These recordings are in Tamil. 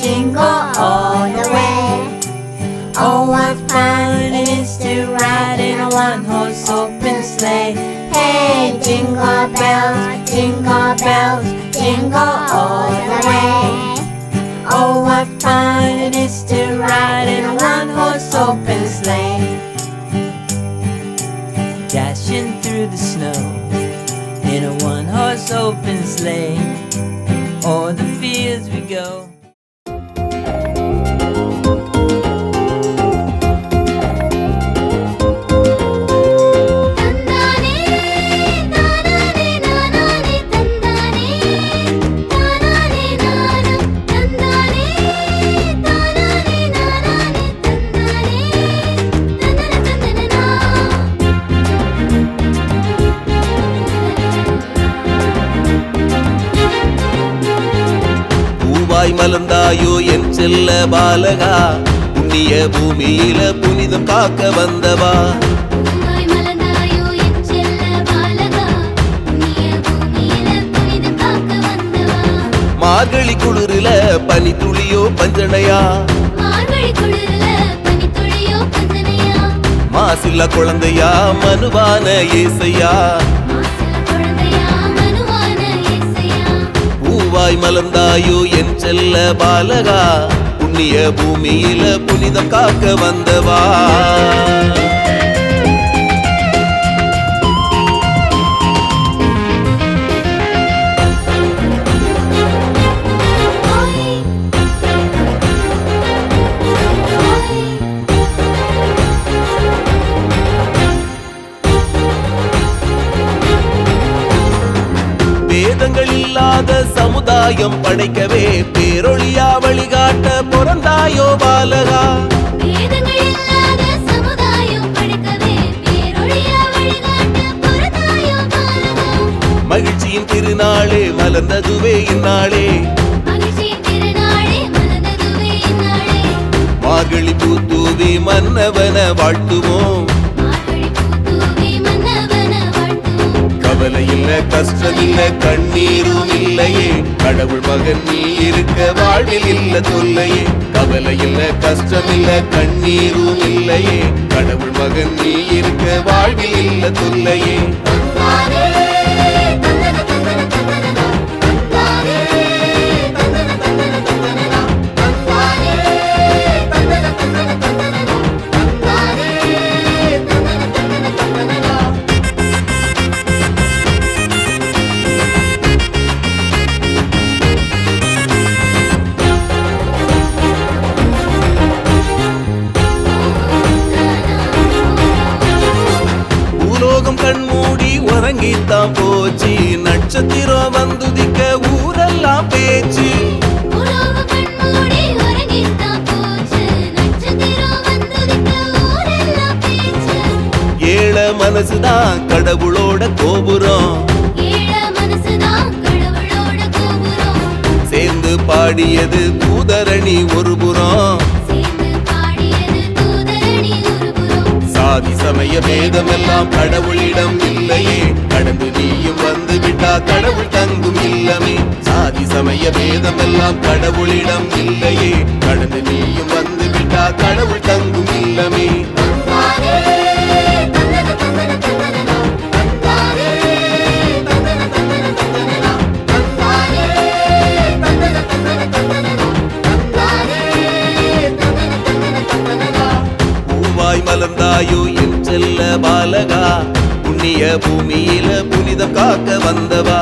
jingle all the way. Oh, what fun it is to ride in a one-horse open sleigh. Hey, jingle bells, jingle all the way. Oh, what fun it is to ride in a one-horse open sleigh. Dashing through the snow in a one-horse open sleigh. O'er the fields we go. மலர்ந்தாயோ என் செல்ல பாலகா, புண்ணிய பூமியில புனிதம் காக்க வந்தவா. மார்கழி குளிரில பனி துளியோ பஞ்சனையா, மாசில்ல குழந்தையா மனுவான ஏசையா. பூவாய் மலர்ந்தாயோ என் செல்ல பாலகா, புண்ணிய பூமியில புனிதம் காக்க வந்தவா. வேதங்கள் இல்லாத சமுதாயம் படைக்கவே பேரொழியா வழிகாட்ட பிறந்தாயோ பாலகா. மகிழ்ச்சியின் திருநாளே மலர்ந்ததுவே இந்நாளே, மார்கழி பூத்தூவி மன்னவன வாழ்த்துவோம். கவலை இல்ல கஷ்டம் இல்ல கண்ணீரும் இல்லையே, கடவுள் மகன் நீ இருக்க வாழ்வில் இல்ல தொல்லையே. கவலை இல்ல கஷ்டம் இல்ல கண்ணீரும் இல்லையே, கடவுள் மகன் நீ இருக்க வாழ்வில் இல்ல தொல்லையே. கண்மூடி உறங்கித்தான் போச்சு, நட்சத்திரம் வந்துதிக்க ஊரெல்லாம் பேச்சு. ஏழ மனசுதான் கடவுளோட கோபுரம், சேர்ந்து பாடியது தூதரணி ஒரு புறம். சாதி சமய பேதம் எல்லாம் கடவுளிடம் இல்லையே, கடந்து நீயும் வந்து விட்டா கடவுள் தங்கும் இல்லமே. சாதி சமய பேதம் எல்லாம் கடவுளிடம் இல்லையே, கடந்து நீயும் வந்து விட்டா கடவுள் தங்கும் இல்லமே. மலர்ந்தாயோ என் செல்ல பாலகா, புண்ணிய பூமியில புனிதம் காக்க வந்தவா.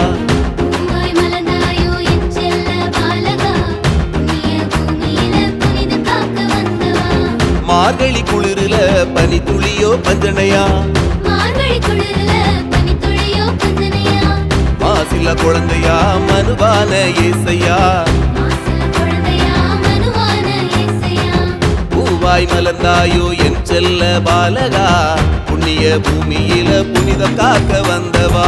மார்கழி குளிரில பனி துளியோ பஞ்சனையா, மாசில்ல குழந்தையா மனுவான ஏசையா. பூவாய் மலர்ந்தாயோ என் செல்ல பாலகா, புண்ணிய பூமியில புனிதம் காக்க வந்தவா.